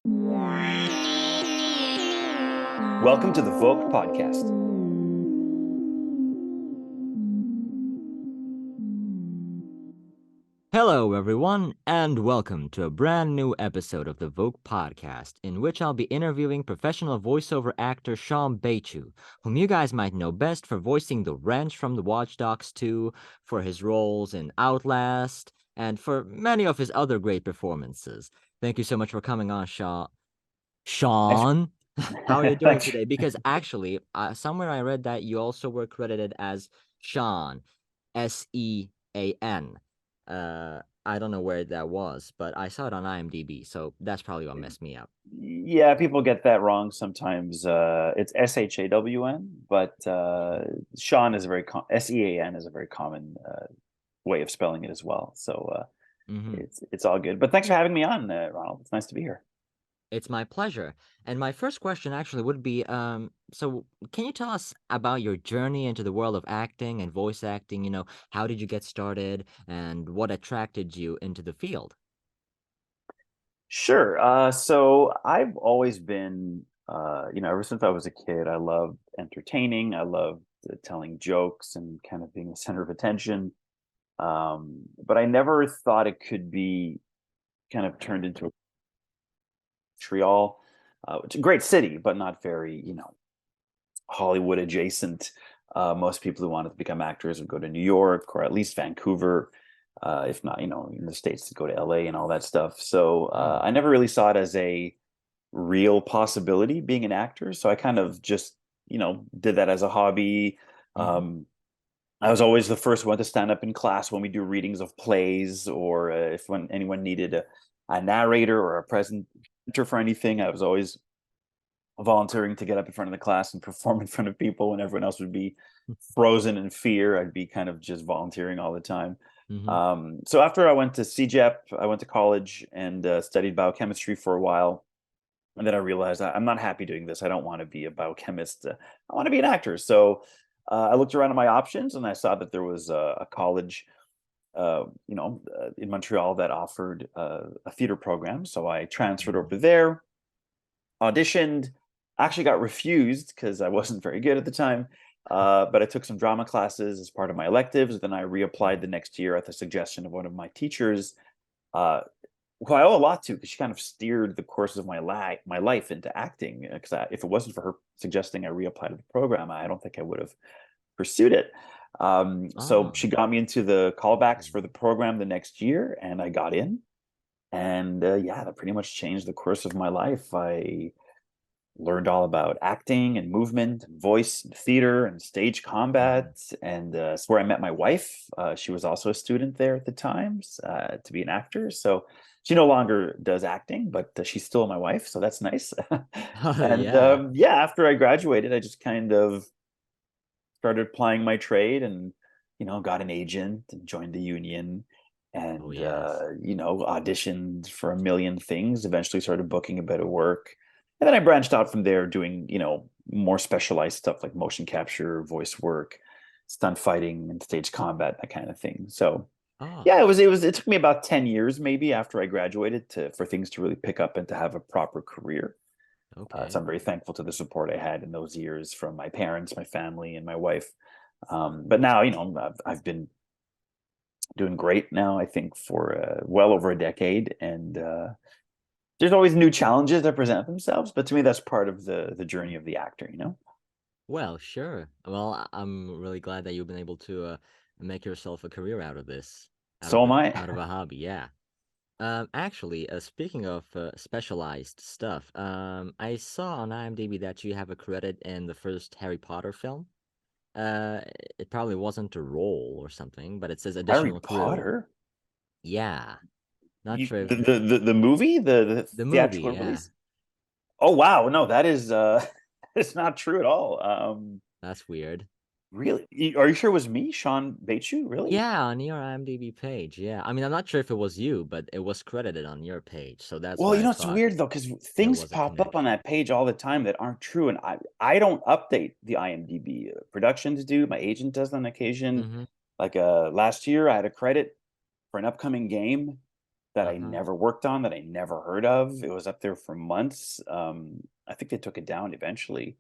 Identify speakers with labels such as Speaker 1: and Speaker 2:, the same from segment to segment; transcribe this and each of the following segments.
Speaker 1: Welcome to the VOC Podcast.
Speaker 2: Hello, everyone, and welcome to a brand new episode of the VOC Podcast, in which I'll be interviewing professional voiceover actor Shawn Baichoo, whom you guys might know best for voicing the Wrench from the Watch Dogs 2, for his roles in Outlast, and for many of his other great performances. Thank you so much for coming on, Shawn. Shawn, how are you doing
Speaker 1: Thanks.
Speaker 2: today? Because actually, somewhere I read that you also were credited as Shawn, Sean. I don't know where that was, but I saw it on IMDb, so that's probably what messed me up.
Speaker 1: Yeah, people get that wrong sometimes. It's Shawn, but Sean is a very Sean is a very common way of spelling it as well. So it's all good. But thanks for having me on, Ronald. It's nice to be here.
Speaker 2: It's my pleasure. And my first question actually would be, so can you tell us about your journey into the world of acting and voice acting? You know, how did you get started and what attracted you into the field?
Speaker 1: Sure. So I've always been, ever since I was a kid, I loved entertaining. I loved telling jokes and kind of being the center of attention. But I never thought it could be kind of turned into a Montreal, which is a great city, but not very, Hollywood adjacent. Most people who wanted to become actors would go to New York or at least Vancouver, if not, in the States to go to LA and all that stuff. So I never really saw it as a real possibility being an actor. So I kind of just, did that as a hobby. I was always the first one to stand up in class when we do readings of plays, or when anyone needed a narrator or a presenter for anything, I was always volunteering to get up in front of the class and perform in front of people when everyone else would be frozen in fear. I'd be kind of just volunteering all the time. So after I went to CJEP, I went to college and studied biochemistry for a while. And then I realized I'm not happy doing this. I don't want to be a biochemist. I want to be an actor. So I looked around at my options and I saw that there was a college, in Montreal that offered a theater program. So I transferred over there, auditioned, actually got refused because I wasn't very good at the time. But I took some drama classes as part of my electives. Then I reapplied the next year at the suggestion of one of my teachers, who I owe a lot to because she kind of steered the course of my life into acting. Because if it wasn't for her suggesting I reapply to the program, I don't think I would have pursued it. So she got me into the callbacks for the program the next year, and I got in. And that pretty much changed the course of my life. I learned all about acting and movement and voice and theater and stage combat. And it's where I met my wife. She was also a student there at the time to be an actor. So she no longer does acting, but she's still my wife. So that's nice. And after I graduated, I just kind of started plying my trade and, got an agent and joined the union and, auditioned for a million things, eventually started booking a bit of work. And then I branched out from there doing, more specialized stuff like motion capture, voice work, stunt fighting and stage combat, that kind of thing. So it took me about 10 years maybe after I graduated for things to really pick up and to have a proper career. So I'm very thankful to the support I had in those years from my parents, my family, and my wife. But now, I've been doing great now, I think, for well over a decade. And there's always new challenges that present themselves. But to me, that's part of the journey of the actor,
Speaker 2: Well, sure. Well, I'm really glad that you've been able to make yourself a career out of this,
Speaker 1: So am I.
Speaker 2: out of a hobby. Yeah. Actually, speaking of specialized stuff, I saw on IMDb that you have a credit in the first Harry Potter film. Uh, it probably wasn't a role or something, but it says
Speaker 1: Harry
Speaker 2: additional crew.
Speaker 1: Potter?
Speaker 2: Yeah, not
Speaker 1: You,
Speaker 2: sure if
Speaker 1: the movie, the
Speaker 2: the movie.
Speaker 1: theatrical
Speaker 2: Yeah,
Speaker 1: release? Oh, wow. No, that is it's not true at all.
Speaker 2: that's weird.
Speaker 1: Really? Are you sure it was me, Shawn Baichoo? Really?
Speaker 2: Yeah, on your IMDb page. Yeah, I mean, I'm not sure if it was you, but it was credited on your page, so that's
Speaker 1: Well,
Speaker 2: why I
Speaker 1: it's
Speaker 2: thought
Speaker 1: weird though, because
Speaker 2: there
Speaker 1: things
Speaker 2: was a
Speaker 1: pop up on
Speaker 2: connection.
Speaker 1: that page all the time that aren't true, and I don't update the IMDb. Productions do. My agent does on occasion.
Speaker 2: Mm-hmm.
Speaker 1: Like last year, I had a credit for an upcoming game, that I
Speaker 2: Uh-huh.
Speaker 1: never worked on, that I never heard of. It was up there for months. I think they took it down eventually.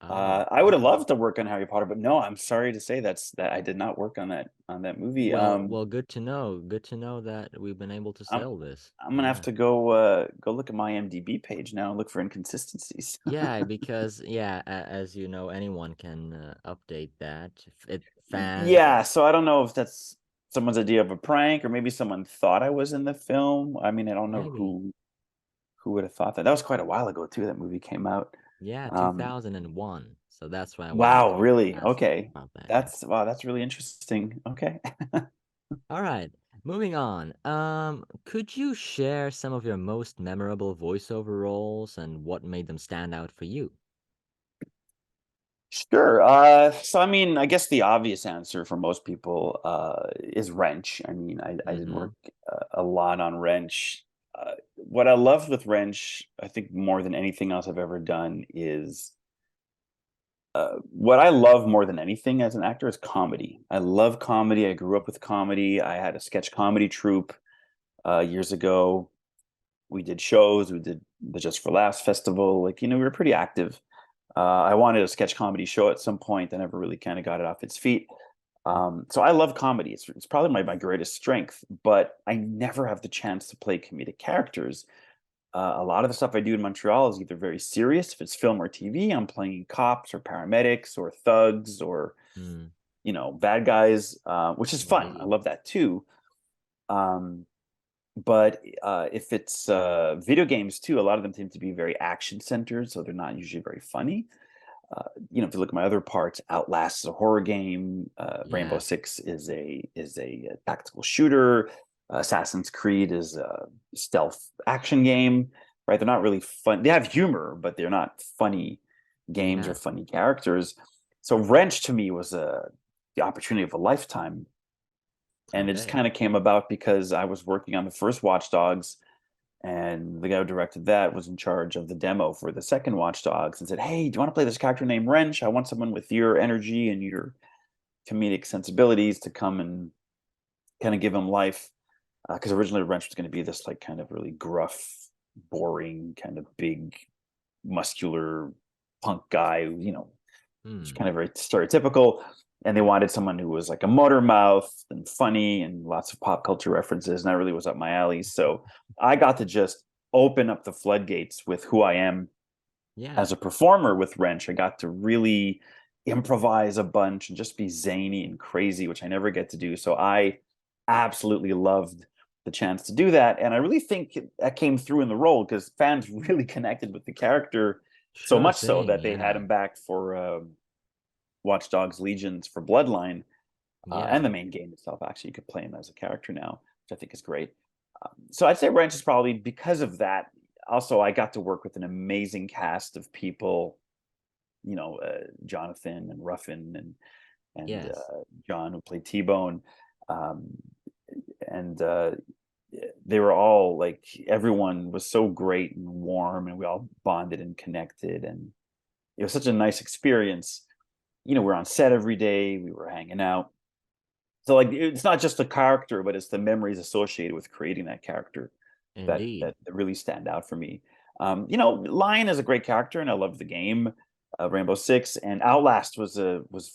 Speaker 2: Oh,
Speaker 1: I would have
Speaker 2: okay.
Speaker 1: loved to work on Harry Potter, but no, I'm sorry to say that I did not work on that movie.
Speaker 2: Well, good to know. Good to know that we've been able to
Speaker 1: I'm
Speaker 2: sell this.
Speaker 1: I'm gonna have
Speaker 2: Yeah.
Speaker 1: to go look at my IMDb page now and look for inconsistencies.
Speaker 2: Yeah, because yeah, as you know, anyone can update that. If it fans,
Speaker 1: Yeah, so I don't know if that's someone's idea of a prank or maybe someone thought I was in the film. I mean, I don't know
Speaker 2: maybe.
Speaker 1: who would have thought that. That was quite a while ago too. That movie came out.
Speaker 2: Yeah,
Speaker 1: Um,
Speaker 2: 2001. So that's why I wanted
Speaker 1: wow,
Speaker 2: to
Speaker 1: really?
Speaker 2: ask
Speaker 1: Okay.
Speaker 2: about that. Yeah.
Speaker 1: That's really interesting. Okay.
Speaker 2: All right, moving on. Could you share some of your most memorable voiceover roles and what made them stand out for you?
Speaker 1: Sure. So I mean, I guess the obvious answer for most people is Wrench. I mean, I did
Speaker 2: Mm-hmm.
Speaker 1: work a lot on Wrench. What I loved with Wrench, I think more than anything else I've ever done, is what I love more than anything as an actor is comedy. I love comedy. I grew up with comedy. I had a sketch comedy troupe years ago. We did shows. We did the Just for Laughs festival. Like, we were pretty active. I wanted a sketch comedy show at some point. I never really kind of got it off its feet. So I love comedy. It's probably my greatest strength, but I never have the chance to play comedic characters. A lot of the stuff I do in Montreal is either very serious, if it's film or TV. I'm playing cops or paramedics or thugs or
Speaker 2: Mm,
Speaker 1: bad guys, which is fun. I
Speaker 2: indeed.
Speaker 1: love that too. Um, but if it's video games too, a lot of them tend to be very action centered, so they're not usually very funny. If you look at my other parts, Outlast is a horror game. Rainbow
Speaker 2: Yeah.
Speaker 1: Six is a tactical shooter. Assassin's Creed is a stealth action game. Right? They're not really fun. They have humor, but they're not funny games or
Speaker 2: Yeah.
Speaker 1: funny characters. So Wrench to me was the opportunity of a lifetime, and it just
Speaker 2: Okay.
Speaker 1: kind of came about because I was working on the first Watch Dogs, and the guy who directed that was in charge of the demo for the second Watch Dogs and said, "Hey, do you want to play this character named Wrench? I want someone with your energy and your comedic sensibilities to come and kind of give him life." Because originally Wrench was going to be this like kind of really gruff, boring, kind of big, muscular punk guy who, it's
Speaker 2: Hmm.
Speaker 1: kind of very stereotypical. And they wanted someone who was like a motor mouth and funny and lots of pop culture references. And that really was up my alley. So I got to just open up the floodgates with who I am
Speaker 2: Yeah.
Speaker 1: as a performer with Wrench. I got to really improvise a bunch and just be zany and crazy, which I never get to do. So I absolutely loved the chance to do that. And I really think that came through in the role because fans really connected with the character so
Speaker 2: Sure
Speaker 1: much so
Speaker 2: thing.
Speaker 1: that they had
Speaker 2: Yeah.
Speaker 1: him back for Watch Dogs Legions for Bloodline, and
Speaker 2: Yeah.
Speaker 1: the main game itself. Actually, you could play him as a character now, which I think is great. So I'd say Wrench is probably because of that. Also, I got to work with an amazing cast of people. Jonathan and Ruffin and
Speaker 2: Yes.
Speaker 1: John who played T Bone, um, and they were all like everyone was so great and warm, and we all bonded and connected, and it was such a nice experience. We're on set every day. We were hanging out. So like it's not just the character, but it's the memories associated with creating that character that
Speaker 2: Indeed.
Speaker 1: that really stand out for me. Lion is a great character, and I love the game, Rainbow Six, and Outlast was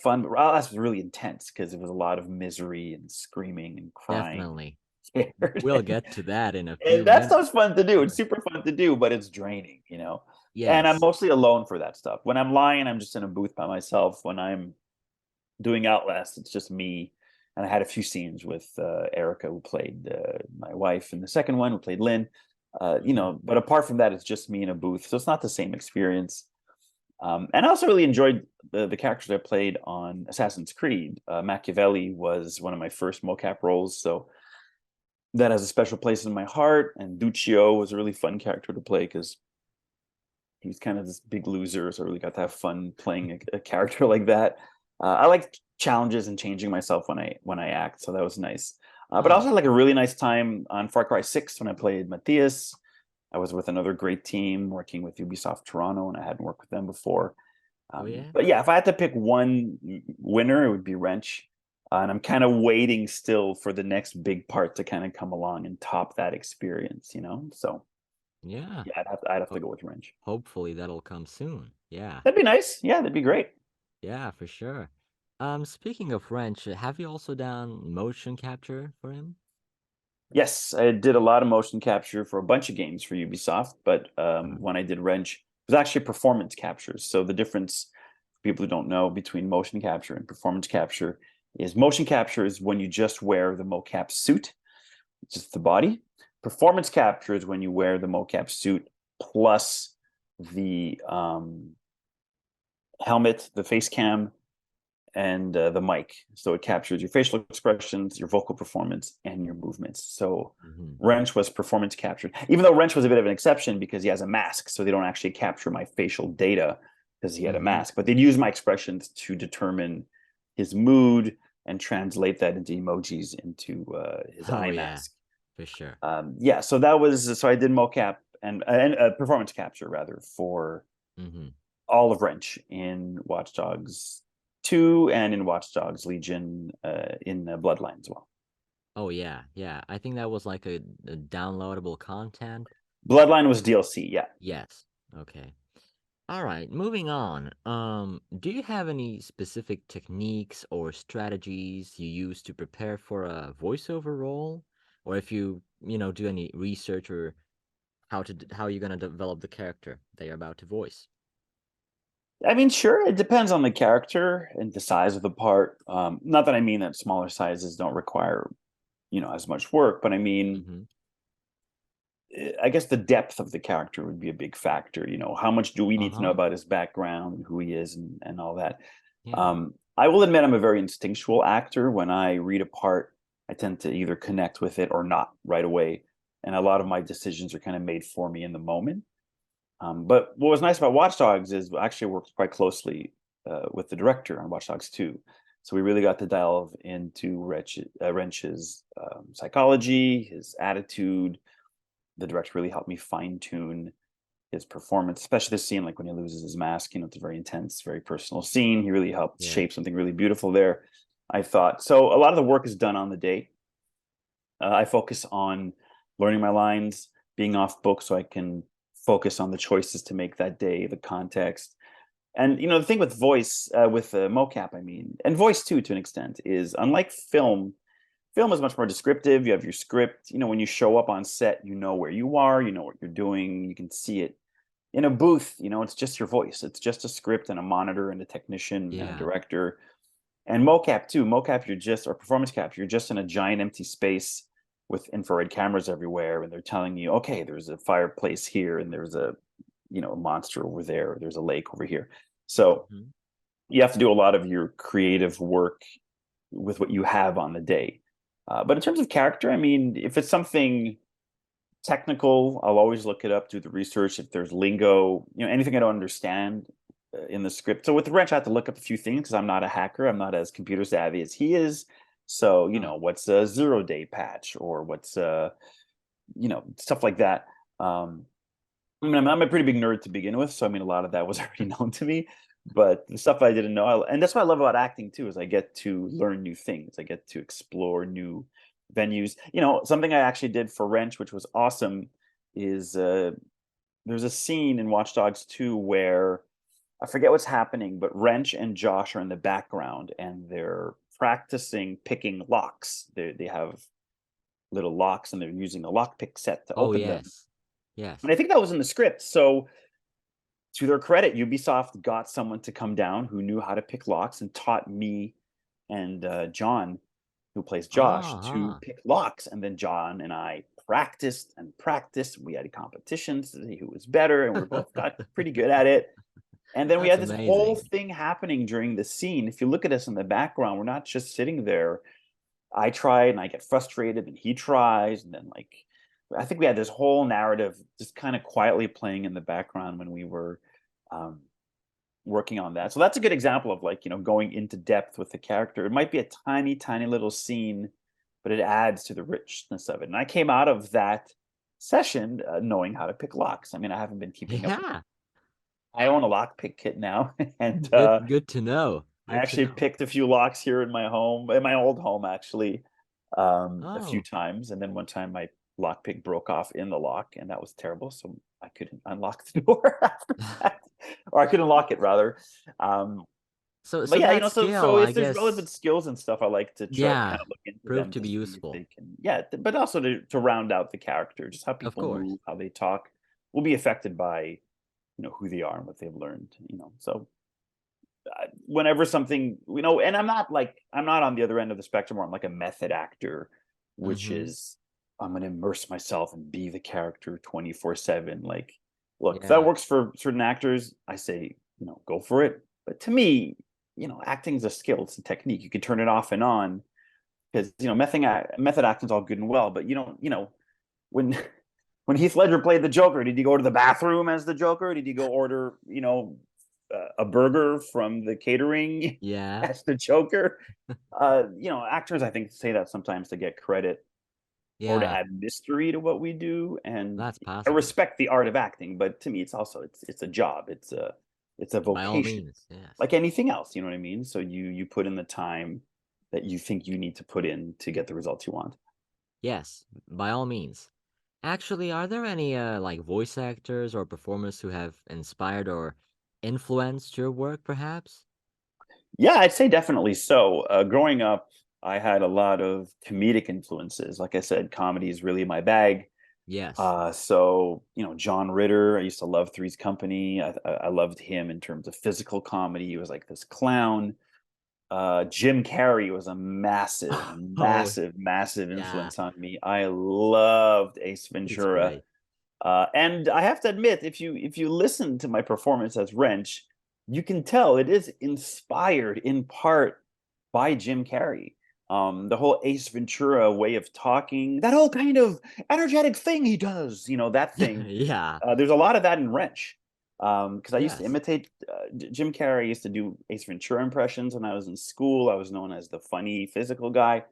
Speaker 1: fun. But Outlast was really intense because it was a lot of misery and screaming and crying,
Speaker 2: Definitely.
Speaker 1: and
Speaker 2: We'll
Speaker 1: scared.
Speaker 2: get to that in a
Speaker 1: And
Speaker 2: few
Speaker 1: that
Speaker 2: minutes.
Speaker 1: stuff's fun to do. It's
Speaker 2: Sure.
Speaker 1: super fun to do, but it's draining. And I'm
Speaker 2: Yes.
Speaker 1: mostly alone for that stuff. When I'm lying, I'm just in a booth by myself. When I'm doing Outlast, it's just me. And I had a few scenes with Erica, who played my wife, and the second one, who played Lynn.
Speaker 2: Mhm.
Speaker 1: But apart from that, it's just me in a booth, so it's not the same experience. And I also really enjoyed the characters I played on Assassin's Creed. Machiavelli was one of my first mocap roles, so that has a special place in my heart. And Duccio was a really fun character to play because he's kind of this big loser, so I really got to have fun playing a character like that. I like challenges and changing myself when I act, so that was nice. But I also
Speaker 2: Oh.
Speaker 1: had like a really nice time on Far Cry 6 when I played Matthias. I was with another great team working with Ubisoft Toronto, and I hadn't worked with them before.
Speaker 2: Oh yeah.
Speaker 1: But yeah, if I had to pick one winner, it would be Wrench. And I'm kind of waiting still for the next big part to kind of come along and top that experience, So
Speaker 2: Yeah.
Speaker 1: yeah, I'd have to go with Wrench.
Speaker 2: Hopefully that'll come soon. Yeah.
Speaker 1: That'd be nice. Yeah, that'd be great.
Speaker 2: Yeah, for sure. Speaking of French, have you also done motion capture for him?
Speaker 1: Yes, I did a lot of motion capture for a bunch of games for Ubisoft, but when I did Wrench, it was actually performance capture. So the difference, for people who don't know, between motion capture and performance capture is motion capture is when you just wear the mocap suit, just the body. Performance capture is when you wear the mocap suit plus the helmet, the face cam, and the mic. So it captures your facial expressions, your vocal performance, and your movements. So Wrench was performance captured, even though Wrench was a bit of an exception because he has a mask. So they don't actually capture my facial data because he had a mask, but they'd use my expressions to determine his mood and translate that into emojis into his eye mask.
Speaker 2: For sure.
Speaker 1: Yeah, so I did mocap and performance capture rather for all of Wrench in Watch Dogs 2 and in Watch Dogs Legion in Bloodline as well.
Speaker 2: Oh yeah, yeah. I think that was like a downloadable content.
Speaker 1: Bloodline was DLC, yeah.
Speaker 2: Yes. Okay. All right, moving on. Do you have any specific techniques or strategies you use to prepare for a voiceover role? Or if you do any research or how you're gonna develop the character that you're about to voice?
Speaker 1: I mean, sure, it depends on the character and the size of the part. Not that I mean that smaller sizes don't require, as much work, but I mean, I guess the depth of the character would be a big factor. How much do we need to know about his background and who he is and all that?
Speaker 2: Yeah.
Speaker 1: I will admit I'm a very instinctual actor. When I read a part, I tend to either connect with it or not right away. And a lot of my decisions are kind of made for me in the moment. But what was nice about Watch Dogs is I actually worked quite closely with the director on Watch Dogs 2. So we really got to delve into Wrench's psychology, his attitude. The director really helped me fine tune his performance, especially the scene like when he loses his mask. It's a very intense, very personal scene. He really helped shape something really beautiful there, I thought. So a lot of the work is done on the day. I focus on learning my lines, being off book so I can focus on the choices to make that day, the context. And the thing with voice, with mocap, I mean, and voice too, to an extent, is unlike film is much more descriptive. You have your script. When you show up on set, you know where you are, you know what you're doing, you can see it. In a booth, it's just your voice. It's just a script and a monitor and a technician and a director. And mocap too. Mocap, or performance capture, you're just in a giant empty space with infrared cameras everywhere, and they're telling you, okay, there's a fireplace here, and there's a monster over there, there's a lake over here. So you have to do a lot of your creative work with what you have on the day. But in terms of character, I mean, if it's something technical, I'll always look it up, do the research. If there's lingo, anything I don't understand in the script. So with Wrench, I have to look up a few things because I'm not a hacker. I'm not as computer savvy as he is. So, what's a 0-day patch or what's, stuff like that. I mean, I'm a pretty big nerd to begin with. So, I mean, a lot of that was already known to me. But the stuff I didn't know, and that's what I love about acting too, is I get to learn new things. I get to explore new venues. Something I actually did for Wrench, which was awesome, is there's a scene in Watch Dogs 2 where I forget what's happening, but Wrench and Josh are in the background and they're practicing picking locks. They have little locks and they're using a lockpick set to open them.
Speaker 2: Yes.
Speaker 1: And I think that was in the script. So to their credit, Ubisoft got someone to come down who knew how to pick locks and taught me and John, who plays Josh, to pick locks. And then John and I practiced and practiced. We had competitions to see who was better, and we both got pretty good at it. And then we had this whole thing happening during the scene. If you look at us in the background, we're not just sitting there. I try and I get frustrated, and he tries, and then I think we had this whole narrative just kind of quietly playing in the background when we were working on that. So that's a good example of going into depth with the character. It might be a tiny, tiny little scene, but it adds to the richness of it. And I came out of that session knowing how to pick locks. I mean, I haven't been keeping up. I own a lockpick kit now, and
Speaker 2: good to know.
Speaker 1: I
Speaker 2: Good to
Speaker 1: actually
Speaker 2: know.
Speaker 1: picked a few locks here in my old home, actually, a few
Speaker 2: Oh,
Speaker 1: times. And then one time my lock pick broke off in the lock, and that was terrible. So I couldn't unlock the door after that, or I couldn't lock it rather. Um, but
Speaker 2: so
Speaker 1: yeah,
Speaker 2: that skill,
Speaker 1: so
Speaker 2: I
Speaker 1: if there's relevant
Speaker 2: guess,
Speaker 1: skills and stuff, I like to try kind
Speaker 2: yeah,
Speaker 1: of look into
Speaker 2: proved
Speaker 1: them
Speaker 2: to
Speaker 1: to
Speaker 2: be
Speaker 1: see if
Speaker 2: useful.
Speaker 1: they can, yeah, but also to round out the character, just how
Speaker 2: Of
Speaker 1: people
Speaker 2: course.
Speaker 1: move, how they talk, will be affected by who they are and what they've learned. So whenever something, and I'm not on the other end of the spectrum where I'm like a method actor, which
Speaker 2: Mm-hmm.
Speaker 1: is I'm going to immerse myself and be the character 24/7. Like, look, if that
Speaker 2: Yeah.
Speaker 1: works for certain actors, I say, go for it. But to me, acting is a skill, it's a technique. You can turn it off and on, because method acting is all good and well, but you don't, when when Heath Ledger played the Joker, did he go to the bathroom as the Joker? Did he go order, a burger from the catering
Speaker 2: Yeah.
Speaker 1: as the Joker? Actors, I think, say that sometimes to get credit or to
Speaker 2: Yeah.
Speaker 1: add mystery to what we do. And
Speaker 2: That's
Speaker 1: I
Speaker 2: possible.
Speaker 1: respect the art of acting, but to me, it's a job. It's a
Speaker 2: By all
Speaker 1: vocation,
Speaker 2: means, yes.
Speaker 1: like anything else. You know what I mean? So you put in the time that you think you need to put in to get the results you want.
Speaker 2: Yes, by all means. Actually, are there any like voice actors or performers who have inspired or influenced your work, perhaps?
Speaker 1: Yeah, I'd say definitely so. Growing up, I had a lot of comedic influences. Like I said, comedy is really my bag.
Speaker 2: Yes.
Speaker 1: So John Ritter, I used to love Three's Company. I loved him in terms of physical comedy. He was like this clown. Jim Carrey was a massive,
Speaker 2: Oh,
Speaker 1: massive, massive
Speaker 2: yeah,
Speaker 1: influence on me. I loved Ace
Speaker 2: he's
Speaker 1: Ventura.
Speaker 2: great.
Speaker 1: And I have to admit, if you listen to my performance as Wrench, you can tell it is inspired in part by Jim Carrey. The whole Ace Ventura way of talking, that whole kind of energetic thing he does, that thing.
Speaker 2: Yeah,
Speaker 1: There's a lot of that in Wrench. Because I used to
Speaker 2: yes.
Speaker 1: imitate Jim Carrey. I used to do Ace Ventura impressions when I was in school. I was known as the funny physical guy,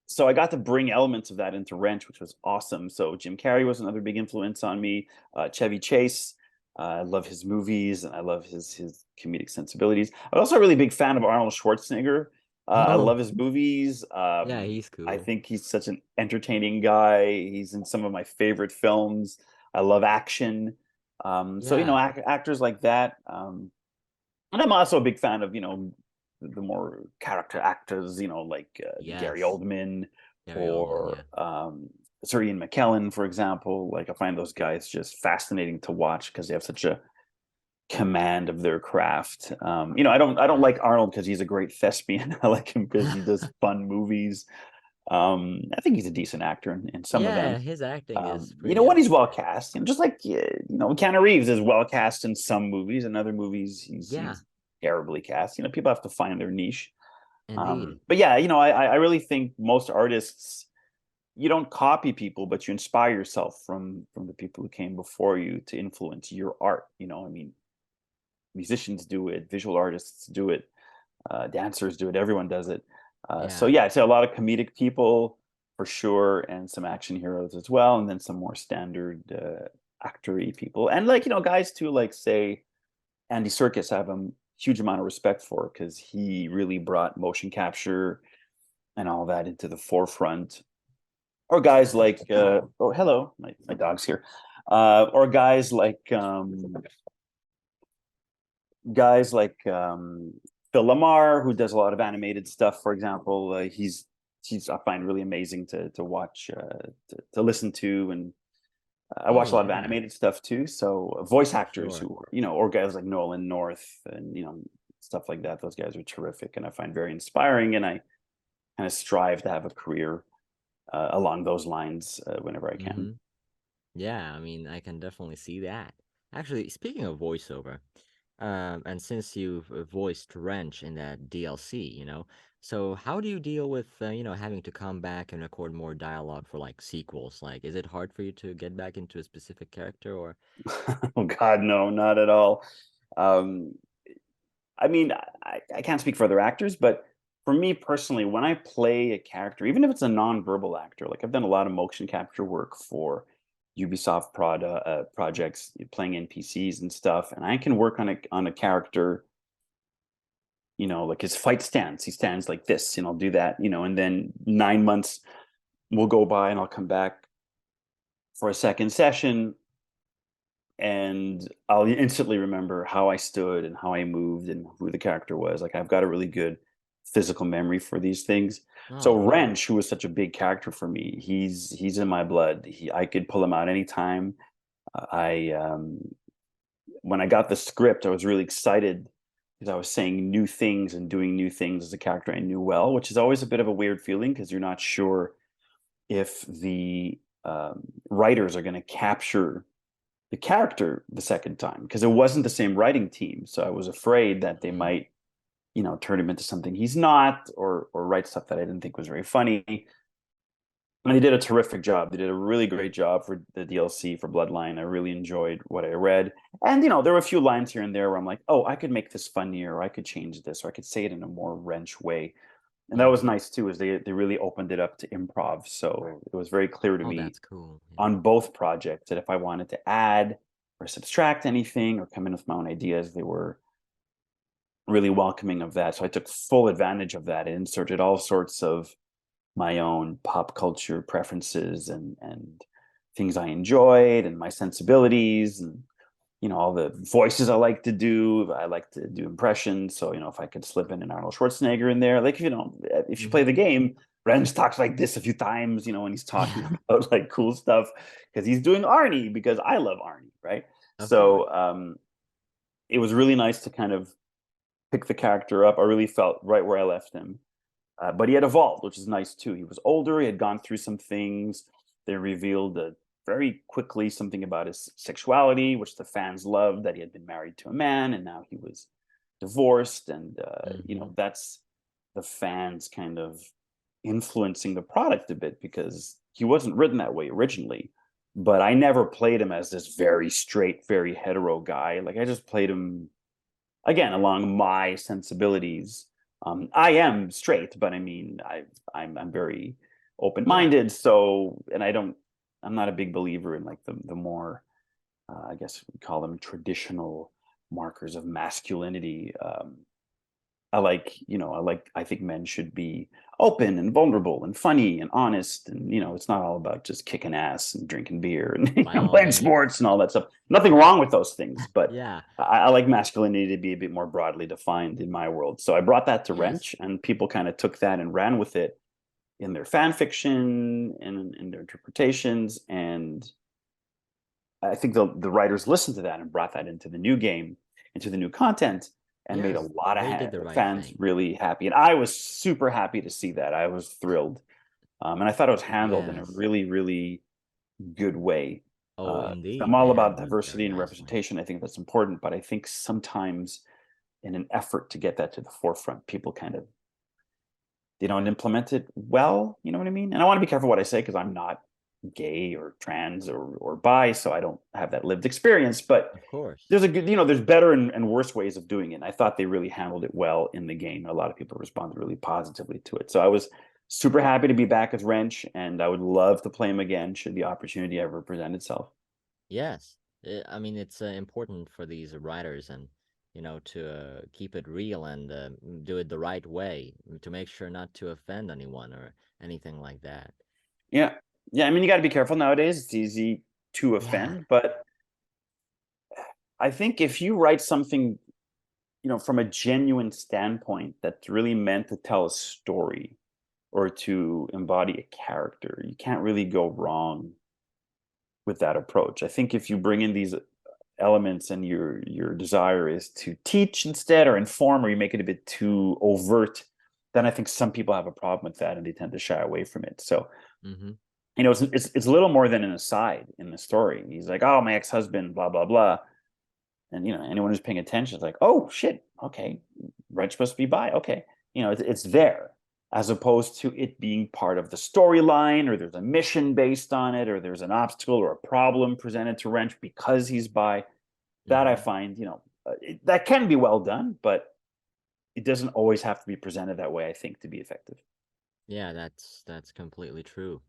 Speaker 1: so I got to bring elements of that into Wrench, which was awesome. So Jim Carrey was another big influence on me. Chevy Chase, I love his movies and I love his comedic sensibilities. I'm also a really big fan of Arnold Schwarzenegger. I
Speaker 2: Oh,
Speaker 1: love his movies.
Speaker 2: yeah, he's
Speaker 1: I
Speaker 2: cool.
Speaker 1: think he's such an entertaining guy. He's in some of my favorite films. I love action. So
Speaker 2: Yeah,
Speaker 1: actors like that. And I'm also a big fan of the more character actors, like Gary
Speaker 2: yes.
Speaker 1: Oldman
Speaker 2: Gary Oldman,
Speaker 1: or
Speaker 2: yeah.
Speaker 1: Sir Ian McKellen, for example. Like I find those guys just fascinating to watch because they have such a command of their craft. I don't
Speaker 2: Yes.
Speaker 1: like Arnold because he's a great thespian. I like him because he does fun movies. I think he's a decent actor in some of
Speaker 2: Yeah,
Speaker 1: them.
Speaker 2: his acting is pretty
Speaker 1: When he's well
Speaker 2: outstanding.
Speaker 1: cast, just like Keanu Reeves is well cast in some movies, and other movies
Speaker 2: Yeah,
Speaker 1: he's terribly cast. People have to find their niche.
Speaker 2: indeed.
Speaker 1: But yeah, I really think most artists, you don't copy people, but you inspire yourself from the people who came before you to influence your art. I mean, musicians do it, visual artists do it, dancers do it, everyone does it. So
Speaker 2: Yeah.
Speaker 1: yeah, I'd say a lot of comedic people for sure, and some action heroes as well, and then some more standard actory people, and like guys too, like say Andy Serkis. I have a huge amount of respect for because he really brought motion capture and all that into the forefront. Or guys like oh hello, my dog's here. Or guys like Phil Lamar, who does a lot of animated stuff. For example, he's I find really amazing to watch, to listen to, and I
Speaker 2: Oh,
Speaker 1: watch a lot of
Speaker 2: yeah,
Speaker 1: animated stuff too. So voice
Speaker 2: for
Speaker 1: actors
Speaker 2: sure.
Speaker 1: who or guys like Nolan North and stuff like that. Those guys are terrific, and I find very inspiring. And I kind of strive to have a career along those lines whenever I can.
Speaker 2: Mm-hmm. Yeah, I mean, I can definitely see that. Actually, speaking of voiceover, and since you've voiced Wrench in that DLC, so how do you deal with, having to come back and record more dialogue for like sequels? Like, is it hard for you to get back into a specific character or?
Speaker 1: Oh God, no, not at all. Um, I mean, I can't speak for other actors, but for me personally, when I play a character, even if it's a non-verbal actor, like I've done a lot of motion capture work for Ubisoft projects, playing NPCs and stuff, and I can work on a character like his fight stance. He stands like this, and I'll do that, and then 9 months will go by and I'll come back for a second session and I'll instantly remember how I stood and how I moved and who the character was. Like I've got a really good physical memory for these things. So
Speaker 2: Oh, wow.
Speaker 1: Wrench, who was such a big character for me, he's in my blood. I could pull him out anytime. I When I got the script, I was really excited because I was saying new things and doing new things as a character I knew well, which is always a bit of a weird feeling because you're not sure if the writers are going to capture the character the second time because it wasn't the same writing team. So I was afraid that they
Speaker 2: Mm.
Speaker 1: might, turn him into something he's not, or write stuff that I didn't think was very funny. And they did a terrific job. They did a really great job for the DLC for Bloodline. I really enjoyed what I read. And, there were a few lines here and there where I'm like, oh, I could make this funnier, or I could change this, or I could say it in a more wrench way. And that was
Speaker 2: Mm-hmm.
Speaker 1: nice too, is they really opened it up to improv. So it was very clear to
Speaker 2: Oh,
Speaker 1: me
Speaker 2: that's cool. Yeah.
Speaker 1: on both projects that if I wanted to add or subtract anything or come in with my own ideas, they were really welcoming of that. So I took full advantage of that and inserted all sorts of my own pop culture preferences and things I enjoyed and my sensibilities and all the voices I like to do. I like to do impressions. So, if I could slip in an Arnold Schwarzenegger in there, like, if you play
Speaker 2: Mm-hmm.
Speaker 1: the game, Renz talks like this a few times, when he's talking
Speaker 2: Yeah,
Speaker 1: about like cool stuff because he's doing Arnie because I love Arnie, right?
Speaker 2: of course.
Speaker 1: So it was really nice to kind of pick the character up. I really felt right where I left him. But he had evolved, which is nice too. He was older. He had gone through some things. They revealed very quickly something about his sexuality, which the fans loved. That he had been married to a man, and now he was divorced. And
Speaker 2: Mm-hmm.
Speaker 1: that's the fans kind of influencing the product a bit because he wasn't written that way originally. But I never played him as this very straight, very hetero guy. Like I just played him again along my sensibilities. I am straight, but I mean, I'm very open
Speaker 2: Yeah.
Speaker 1: minded. So, and I'm not a big believer in like the more, I guess we call them traditional markers of masculinity. I think men should be open and vulnerable and funny and honest. And, it's not all about just kicking ass and drinking beer and
Speaker 2: By all
Speaker 1: playing
Speaker 2: means.
Speaker 1: sports and all that stuff. Nothing wrong with those things, but
Speaker 2: Yeah.
Speaker 1: I like masculinity to be a bit more broadly defined in my world. So I brought that to
Speaker 2: Yes.
Speaker 1: Wrench, and people kind of took that and ran with it in their fan fiction and in their interpretations. And I think the writers listened to that and brought that into the new game, into the new content, and made a
Speaker 2: Yes.
Speaker 1: lot of
Speaker 2: They did the right
Speaker 1: fans
Speaker 2: thing.
Speaker 1: really happy. And I was super happy to see that. I was thrilled, and I thought it was handled in a
Speaker 2: Yes.
Speaker 1: really, really good way.
Speaker 2: Oh,
Speaker 1: I'm
Speaker 2: indeed. They
Speaker 1: all about
Speaker 2: handled it very
Speaker 1: diversity and
Speaker 2: nicely.
Speaker 1: representation. I think that's important, but I think sometimes in an effort to get that to the forefront, people kind of they don't implement it well. You know what I mean? And I want to be careful what I say because I'm not gay or trans or bi, so I don't have that lived experience. But
Speaker 2: Of course.
Speaker 1: there's a good, there's better and worse ways of doing it. And I thought they really handled it well in the game. A lot of people responded really positively to it. So I was super happy to be back as Wrench, and I would love to play him again should the opportunity ever present itself.
Speaker 2: Yes. I mean, it's important for these writers and, to keep it real and do it the right way to make sure not to offend anyone or anything like that.
Speaker 1: Yeah. Yeah. I mean, you got to be careful nowadays. It's easy to
Speaker 2: Yeah.
Speaker 1: offend, but I think if you write something, from a genuine standpoint that's really meant to tell a story or to embody a character, you can't really go wrong with that approach. I think if you bring in these elements and your desire is to teach instead or inform, or you make it a bit too overt, then I think some people have a problem with that and they tend to shy away from it. So
Speaker 2: Mm-hmm.
Speaker 1: it's a little more than an aside in the story. He's like, oh, my ex-husband, blah blah blah, and anyone who's paying attention is like, oh shit, okay, Red's supposed to be bi, okay, it's there, as opposed to it being part of the storyline, or there's a mission based on it, or there's an obstacle or a problem presented to Wrench because he's bi. That I
Speaker 2: Mm-hmm.
Speaker 1: find, that can be well done, but it doesn't always have to be presented that way, I think, to be effective.
Speaker 2: Yeah, that's completely true.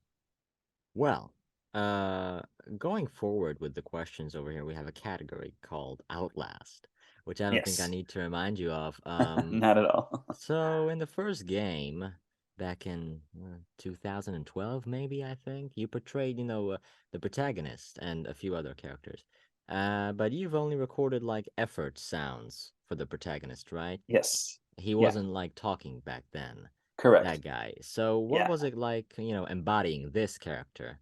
Speaker 2: Well, uh, going forward with the questions over here, we have a category called Outlast, which I don't think I
Speaker 1: Yes.
Speaker 2: need to remind you of.
Speaker 1: Not at all.
Speaker 2: So in the first game, back in 2012, maybe I think you portrayed, the protagonist and a few other characters. But you've only recorded like effort sounds for the protagonist, right?
Speaker 1: Yes.
Speaker 2: He
Speaker 1: Yeah.
Speaker 2: wasn't like talking back then,
Speaker 1: Correct.
Speaker 2: that guy. So what
Speaker 1: Yeah.
Speaker 2: was it like, embodying this character?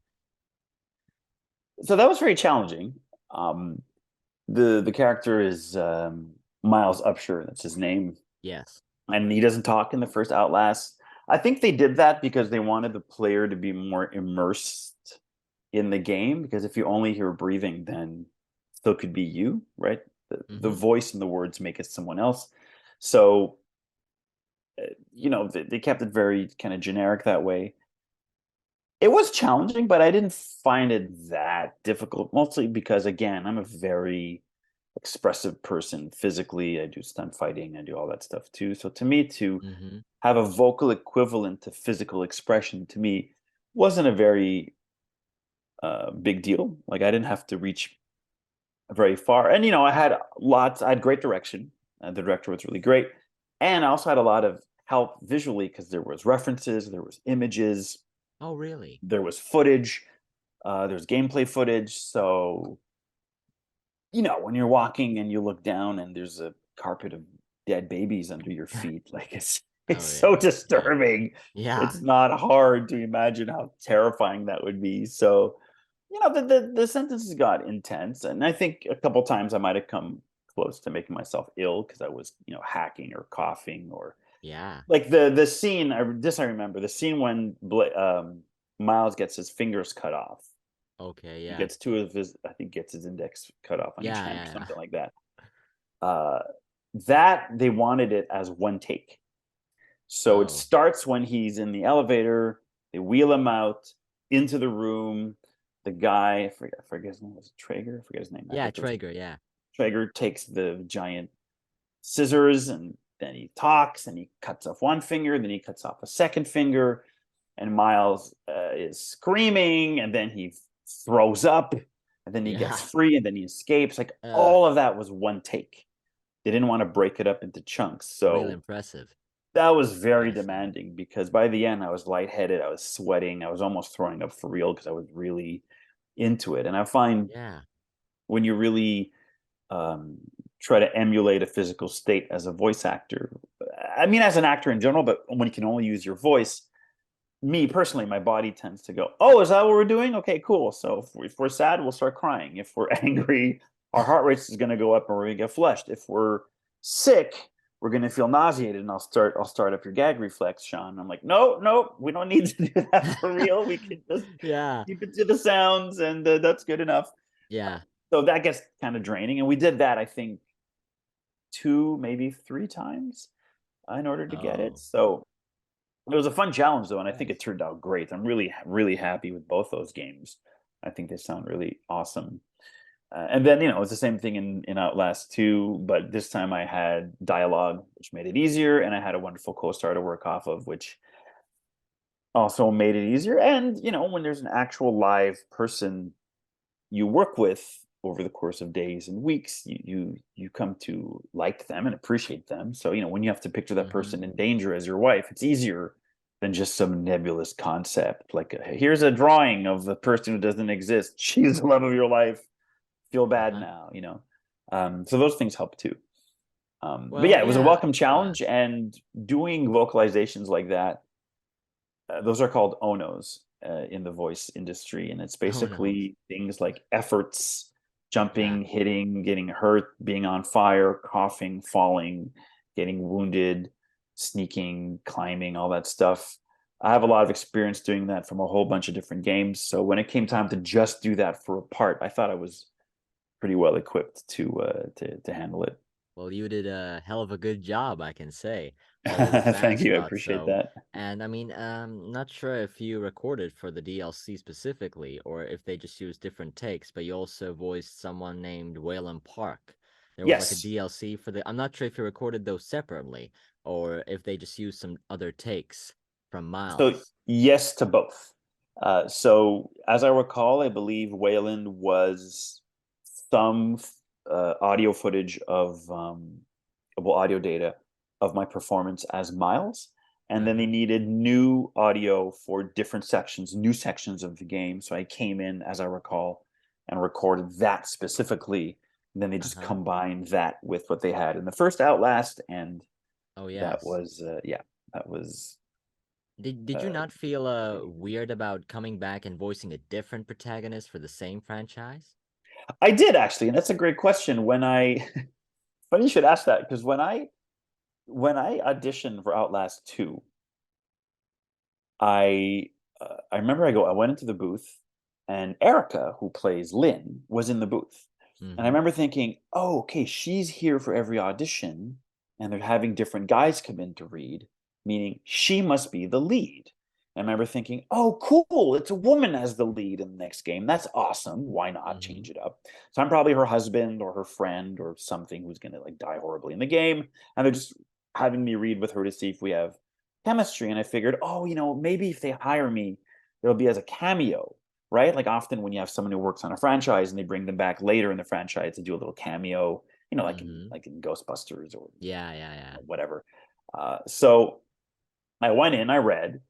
Speaker 1: So that was very challenging. The character is Miles Upshur. That's his name,
Speaker 2: Yes.
Speaker 1: and he doesn't talk in the first Outlast. I think they did that because they wanted the player to be more immersed in the game. Because if you only hear breathing, then still could be you, right? The
Speaker 2: Mm-hmm.
Speaker 1: voice and the words make it someone else. So they kept it very kind of generic that way. It was challenging, but I didn't find it that difficult, mostly because, again, I'm a very expressive person physically. I do stunt fighting, I do all that stuff too. So to me, to
Speaker 2: Mm-hmm.
Speaker 1: have a vocal equivalent to physical expression, to me, wasn't a very big deal. Like, I didn't have to reach very far. And, I had great direction. The director was really great. And I also had a lot of help visually because there was references, there was images,
Speaker 2: Oh, really?
Speaker 1: there was footage, there's gameplay footage. So, when you're walking and you look down and there's a carpet of dead babies under your feet, like it's
Speaker 2: Oh,
Speaker 1: so
Speaker 2: yeah. Yeah.
Speaker 1: disturbing.
Speaker 2: Yeah.
Speaker 1: It's not hard to imagine how terrifying that would be. So, the sentences got intense, and I think a couple times I might have come close to making myself ill because I was, hacking or coughing or
Speaker 2: Yeah.
Speaker 1: like the scene. I remember the scene when Miles gets his fingers cut off.
Speaker 2: Okay,
Speaker 1: He
Speaker 2: yeah.
Speaker 1: gets two of his, I think, gets his index cut off on each
Speaker 2: Yeah,
Speaker 1: hand or
Speaker 2: yeah, yeah.
Speaker 1: something like that. Uh, that they wanted it as one take. So it
Speaker 2: Oh.
Speaker 1: starts when he's in the elevator. They wheel him out into the room. The guy, I forget his name, was it Traeger? I forget his name. I
Speaker 2: Yeah,
Speaker 1: forget his
Speaker 2: Traeger, yeah.
Speaker 1: Traeger takes the giant scissors and then he talks and he cuts off one finger, then he cuts off a second finger, and Miles is screaming, and then he throws up, and then he gets
Speaker 2: Yeah.
Speaker 1: free, and then he escapes. Like
Speaker 2: Uh,
Speaker 1: all of that was one take. They didn't want to break it up into chunks,
Speaker 2: Really
Speaker 1: so
Speaker 2: impressive.
Speaker 1: that was very
Speaker 2: Gotta say.
Speaker 1: demanding because by the end I was lightheaded, I was sweating, I was almost throwing up for real because I was really into it. And I find
Speaker 2: Yeah.
Speaker 1: when you really um, try to emulate a physical state as a voice actor, I mean, as an actor in general, but when you can only use your voice, me personally, my body tends to go, "Oh, is that what we're doing? Okay, cool." So if we're sad, we'll start crying. If we're angry, our heart rate is going to go up, and we're going to get flushed. If we're sick, we're going to feel nauseated, and I'll start up your gag reflex, Sean. I'm like, no, no, we don't need to do that for real. We can just
Speaker 2: Yeah.
Speaker 1: keep it to the sounds, and that's good enough.
Speaker 2: Yeah.
Speaker 1: So that gets kind of draining, and we did that, I think, two, maybe three times in order to get it.
Speaker 2: Oh.
Speaker 1: So it was a fun challenge, though, and I think it
Speaker 2: Nice.
Speaker 1: turned out great. I'm really, really happy with both those games. I think they sound really awesome. And then, it's the same thing in Outlast 2, but this time I had dialogue, which made it easier, and I had a wonderful co-star to work off of, which also made it easier. And, when there's an actual live person you work with over the course of days and weeks, you come to like them and appreciate them. So, when you have to picture that
Speaker 2: Mm-hmm.
Speaker 1: person in danger as your wife, it's easier than just some nebulous concept. Like, here's a drawing of the person who doesn't exist. She's the love of your life. Feel bad
Speaker 2: Uh-huh.
Speaker 1: now. So those things help too. But
Speaker 2: Well,
Speaker 1: yeah, it was a
Speaker 2: yeah.
Speaker 1: welcome
Speaker 2: Yeah.
Speaker 1: challenge, and doing vocalizations like that, those are called onos in the voice industry, and it's
Speaker 2: Oh, no.
Speaker 1: basically things like efforts,
Speaker 2: Yeah.
Speaker 1: jumping, hitting, getting hurt, being on fire, coughing, falling, getting wounded, sneaking, climbing, all that stuff. I have a lot of experience doing that from a whole bunch of different games. So when it came time to just do that for a part, I thought I was pretty well equipped to handle it.
Speaker 2: Well, you did a hell of a good job, I can say. All the
Speaker 1: Thank
Speaker 2: fans
Speaker 1: you. I
Speaker 2: thought
Speaker 1: appreciate
Speaker 2: so.
Speaker 1: that.
Speaker 2: And I mean, not sure if you recorded for the DLC specifically, or if they just used different takes, but you also voiced someone named Waylon Park. There was like a
Speaker 1: Yes.
Speaker 2: DLC for the. I'm not sure if you recorded those separately, or if they just used some other takes from
Speaker 1: So
Speaker 2: Miles.
Speaker 1: yes to both. So as I recall, I believe Wayland was some audio footage of audio data of my performance as Miles, and then they needed new audio for different sections, new sections of the game. So I came in, as I recall, and recorded that specifically. And then they just combined that with what they had in the first Outlast, and that was that was.
Speaker 2: Did you not feel weird about coming back and voicing a different protagonist for the same franchise?
Speaker 1: I did actually, and that's a great question. When I funny you should ask that, because when I auditioned for Outlast 2, I remember I went into the booth, and Erica, who plays Lynn, was in the booth. And I remember thinking, oh, okay, she's here for every audition, and they're having different guys come in to read, meaning she must be the lead. And I remember thinking, oh, cool, it's a woman as the lead in the next game. That's awesome. Why not change it up? So I'm probably her husband or her friend or something who's going to like die horribly in the game. And they're just having me read with her to see if we have chemistry. And I figured, oh, maybe if they hire me, it'll be as a cameo, right? Like often when you have someone who works on a franchise and they bring them back later in the franchise to do a little cameo, like in Ghostbusters or whatever. So I went in, I read,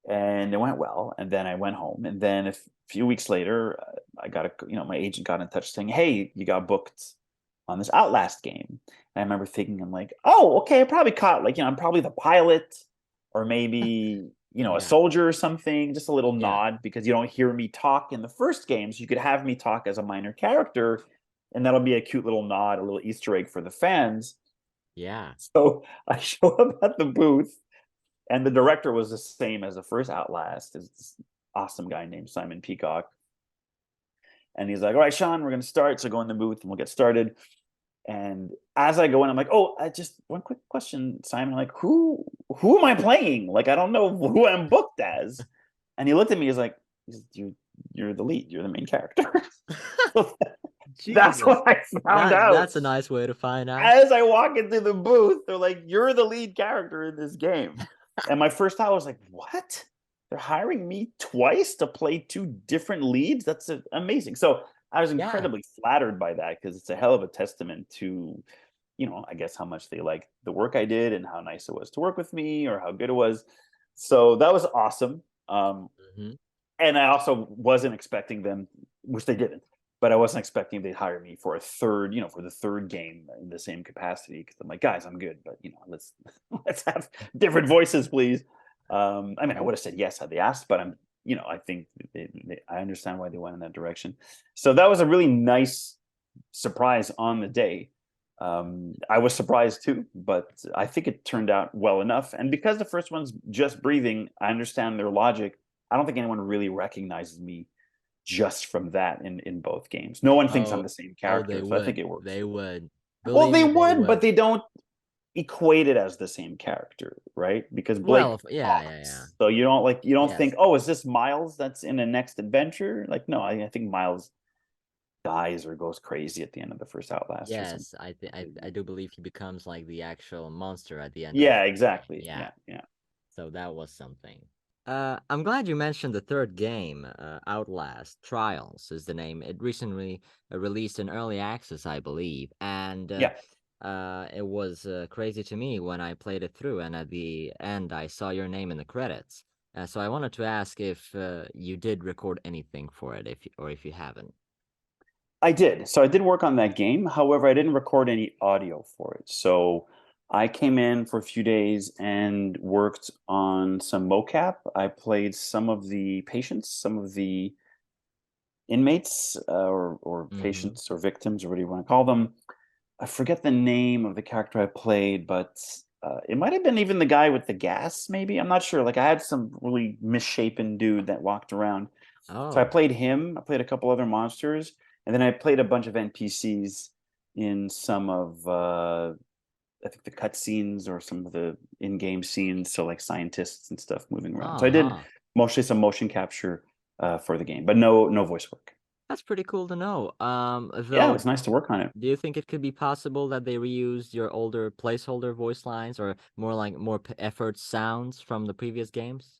Speaker 1: and it went well. And then I went home, and then a few weeks later, I got my agent got in touch saying, "Hey, you got booked on this Outlast game." And I remember thinking, I'm like, "Oh, okay, I probably caught I'm probably the pilot, or maybe." A soldier or something, just a little nod, because you don't hear me talk in the first game. So you could have me talk as a minor character, and that'll be a cute little nod, a little Easter egg for the fans.
Speaker 2: Yeah.
Speaker 1: So I show up at the booth, and the director was the same as the first Outlast. It's this awesome guy named Simon Peacock. And he's like, all right, Shawn, we're going to start. So go in the booth and we'll get started. And as I go in, I'm like, oh, I just one quick question, Simon. I'm like, who am I playing? Like, I don't know who I'm booked as. And he looked at me. He's like, you're the lead. You're the main character. That's what I found out.
Speaker 2: That's a nice way to find out.
Speaker 1: As I walk into the booth, they're like, you're the lead character in this game. And my first thought was like, what? They're hiring me twice to play two different leads? That's amazing. So I was incredibly flattered by that, because it's a hell of a testament to, I guess how much they like the work I did and how nice it was to work with me, or how good it was. So that was awesome. And I also wasn't expecting them, which they didn't, but I wasn't expecting they'd hire me for a third, for the third game in the same capacity. Because I'm like, guys, I'm good, but let's have different voices, please. I mean, I would have said yes had they asked, but I think I understand why they went in that direction. So that was a really nice surprise on the day. I was surprised too, but I think it turned out well enough. And because the first one's just breathing, I understand their logic. I don't think anyone really recognizes me just from that in both games. No one thinks I'm the same character, so I think it works.
Speaker 2: They would.
Speaker 1: Well, they would, but they don't equate it as the same character, right? Because Blake so you don't think, oh, is this Miles that's in the next adventure? Like, no, I think Miles dies or goes crazy at the end of the first Outlast.
Speaker 2: Yes, I do believe he becomes like the actual monster at the end.
Speaker 1: Yeah, exactly. Yeah.
Speaker 2: So that was something. I'm glad you mentioned the third game, Outlast Trials is the name. It recently released in early access, I believe, and it was crazy to me when I played it through, and at the end I saw your name in the credits. So I wanted to ask if you did record anything for it, if you haven't.
Speaker 1: I did. So I did work on that game. However, I didn't record any audio for it. So I came in for a few days and worked on some mocap. I played some of the patients, some of the inmates, or patients or victims, or what do you want to call them. I forget the name of the character I played, but it might have been even the guy with the gas, maybe. I'm not sure. Like, I had some really misshapen dude that walked around. So I played him. I played a couple other monsters. And then I played a bunch of NPCs in some of, I think, the cutscenes or some of the in-game scenes. So like scientists and stuff moving around. So I did mostly some motion capture for the game, but no voice work.
Speaker 2: That's pretty cool to know.
Speaker 1: Yeah, it was nice to work on it.
Speaker 2: Do you think it could be possible that they reused your older placeholder voice lines, or more effort sounds from the previous games?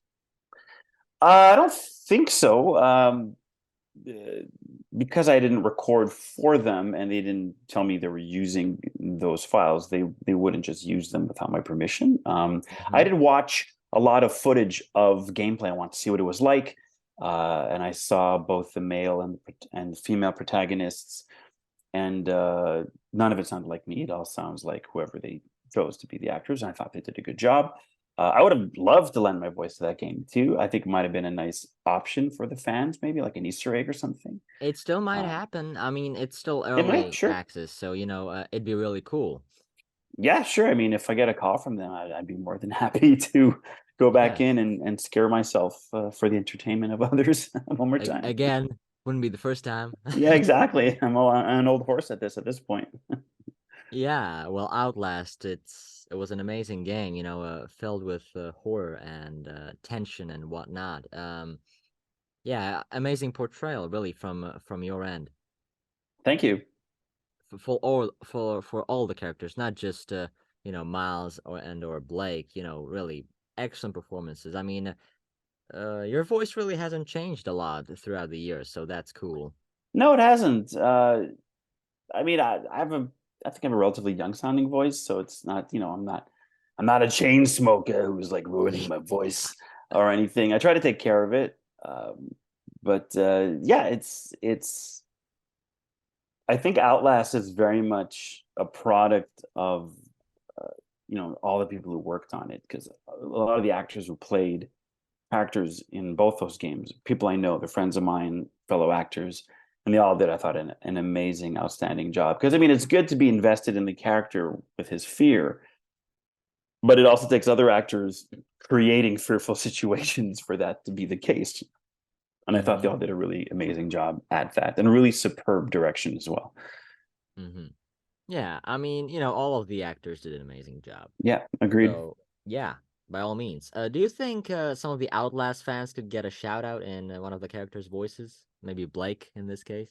Speaker 1: I don't think so. because I didn't record for them and they didn't tell me they were using those files, they wouldn't just use them without my permission. I
Speaker 2: Mhm.
Speaker 1: did watch a lot of footage of gameplay. I wanted to see what it was like, and I saw both the male and female protagonists, and none of it sounded like me. It all sounds like whoever they chose to be the actors, and I thought they did a good job. I would have loved to lend my voice to that game too. I think it might have been a nice option for the fans, maybe like an Easter egg or something.
Speaker 2: It still might
Speaker 1: Um,
Speaker 2: happen. I mean, it's still
Speaker 1: it might,
Speaker 2: early
Speaker 1: sure.
Speaker 2: access, so it'd be really cool.
Speaker 1: Yeah, sure. I mean, if I get a call from them, I'd be more than happy to go back
Speaker 2: Yeah.
Speaker 1: in and scare myself for the entertainment of others one more time.
Speaker 2: Again, wouldn't be the first time.
Speaker 1: Yeah, exactly. I'm an old horse at this point.
Speaker 2: Yeah, well, Outlast, it was an amazing game, filled with horror and tension and whatnot. Yeah, amazing portrayal, really, from your end
Speaker 1: Thank you.
Speaker 2: for all the characters, not just Miles or Blake. Really excellent performances. I mean, your voice really hasn't changed a lot throughout the years, so that's cool.
Speaker 1: No, it hasn't. I mean, I think I have a relatively young sounding voice, so it's not, I'm not a chain smoker who's like ruining my voice or anything. I try to take care of it. But yeah, I think Outlast is very much a product of, uh, all the people who worked on it, because a lot of the actors who played characters in both those games, people I know, they're friends of mine, fellow actors, and they all did, I thought, an amazing, outstanding job. Because I mean, it's good to be invested in the character with his fear, but it also takes other actors creating fearful situations for that to be the case. And I thought they
Speaker 2: Mm-hmm.
Speaker 1: all did a really amazing job at that, and a really superb direction as well.
Speaker 2: Mm-hmm. Yeah, I mean, all of the actors did an amazing job.
Speaker 1: Yeah, agreed.
Speaker 2: So, yeah, by all means. Do you think some of the Outlast fans could get a shout out in one of the characters' voices? Maybe Blake in this case?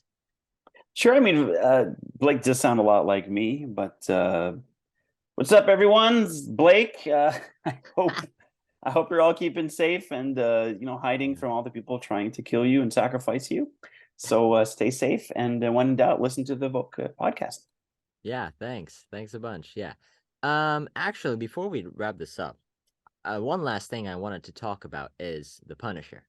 Speaker 1: Sure. I mean, Blake does sound a lot like me, but what's up, everyone? It's Blake. I hope I hope you're all keeping safe and hiding
Speaker 2: Yeah.
Speaker 1: from all the people trying to kill you and sacrifice you. So stay safe, and when in doubt, listen to the VOC podcast.
Speaker 2: Yeah, thanks. Thanks a bunch. Yeah. Actually, before we wrap this up, one last thing I wanted to talk about is The Punisher.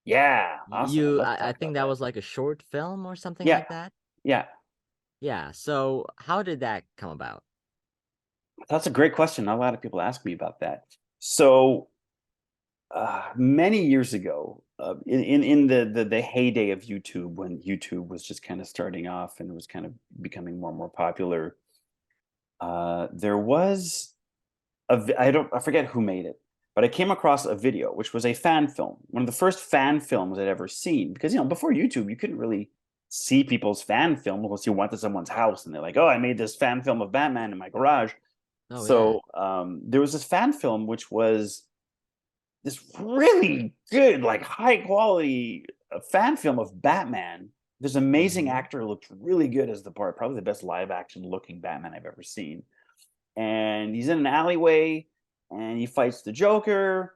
Speaker 1: Yeah, awesome. I'd love to
Speaker 2: I
Speaker 1: talk
Speaker 2: think
Speaker 1: about
Speaker 2: that
Speaker 1: that.
Speaker 2: was like a short film or something
Speaker 1: Yeah,
Speaker 2: like that.
Speaker 1: yeah.
Speaker 2: Yeah. So, how did that come about?
Speaker 1: That's a great question. Not a lot of people ask me about that. So many years ago, in the heyday of YouTube, when YouTube was just kind of starting off and was kind of becoming more and more popular, there was I forget who made it, but I came across a video which was a fan film, one of the first fan films I'd ever seen. Because before YouTube, you couldn't really see people's fan film unless you went to someone's house and they're like, "Oh, I made this fan film of Batman in my garage."
Speaker 2: Oh yeah.
Speaker 1: So there was this fan film which was this really good, like high quality fan film of Batman. This amazing
Speaker 2: Mm-hmm.
Speaker 1: actor looked really good as the part, probably the best live action looking Batman I've ever seen. And he's in an alleyway and he fights the Joker,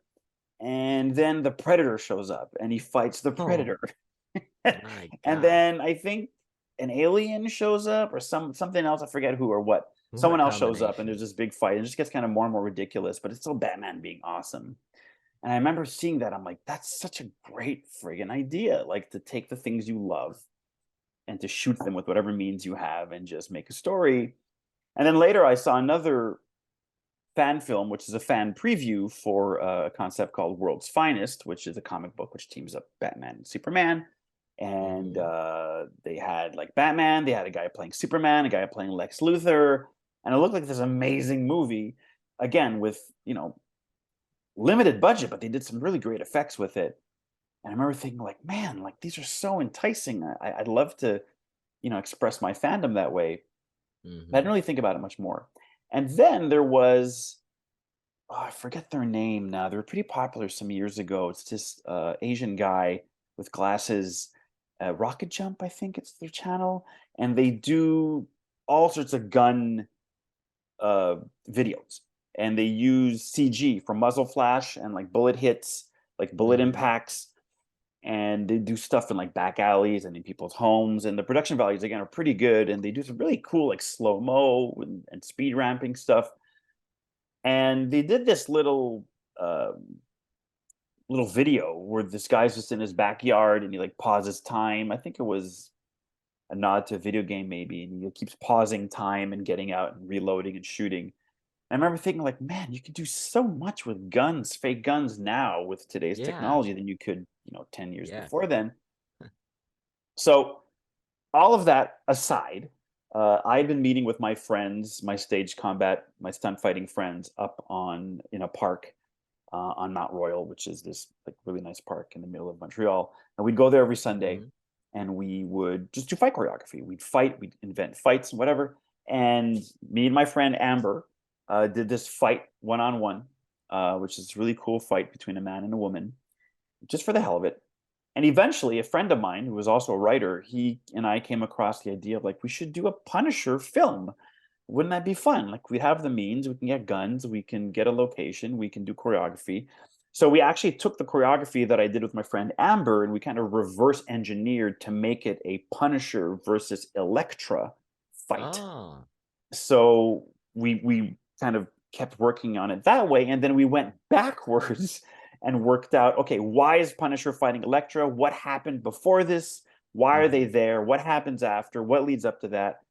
Speaker 1: and then the Predator shows up and he fights the
Speaker 2: Oh
Speaker 1: Predator.
Speaker 2: my
Speaker 1: And
Speaker 2: God.
Speaker 1: then I think an alien shows up or something else, I forget who or what.
Speaker 2: What a
Speaker 1: Someone else shows up and
Speaker 2: combination.
Speaker 1: there's this big fight and it just gets kind of more and more ridiculous, but it's still Batman being awesome. And I remember seeing that. I'm like, that's such a great friggin' idea. Like, to take the things you love and to shoot them with whatever means you have and just make a story. And then later I saw another fan film, which is a fan preview for a concept called World's Finest, which is a comic book which teams up Batman and Superman. And
Speaker 2: Mm-hmm.
Speaker 1: they had like Batman, they had a guy playing Superman, a guy playing Lex Luthor. And it looked like this amazing movie, again, with, limited budget, but they did some really great effects with it. And I remember thinking, like, man, like these are so enticing. I'd love to, express my fandom that way. But I
Speaker 2: Mm-hmm.
Speaker 1: didn't really think about it much more. And then there was, oh, I forget their name now. They were pretty popular some years ago. It's this Asian guy with glasses, Rocket Jump, I think it's their channel, and they do all sorts of gun uh, videos, and they use CG for muzzle flash and like bullet hits, like bullet
Speaker 2: Mm-hmm.
Speaker 1: impacts. and they do stuff in like back alleys and in people's homes, and the production values again are pretty good, and they do some really cool like slow-mo and speed ramping stuff. And they did this little video where this guy's just in his backyard and he like pauses time. I think it was a nod to a video game maybe, and he keeps pausing time and getting out and reloading and shooting. I remember thinking like, man, you could do so much with guns, fake guns now with today's
Speaker 2: Yeah.
Speaker 1: technology than you could, 10 years
Speaker 2: Yes.
Speaker 1: before then. So all of that aside, I had been meeting with my friends, my stage combat, my stunt fighting friends up in a park on Mount Royal, which is this like really nice park in the middle of Montreal. And we'd go there every Sunday,
Speaker 2: Mhm.
Speaker 1: and we would just do fight choreography. We'd fight, we'd invent fights and whatever. And me and my friend Amber did this fight one-on-one, which is this really cool fight between a man and a woman, just for the hell of it. And eventually, a friend of mine who was also a writer, he and I came across the idea of like, we should do a Punisher film. Wouldn't that be fun? Like, we have the means, we can get guns, we can get a location, we can do choreography. So we actually took the choreography that I did with my friend Amber, and we kind of reverse engineered to make it a Punisher versus Elektra fight.
Speaker 2: Oh.
Speaker 1: So we kind of kept working on it that way, and then we went backwards and worked out, okay, why is Punisher fighting Elektra? What happened before this? Why are they there? What happens after? What leads up to that?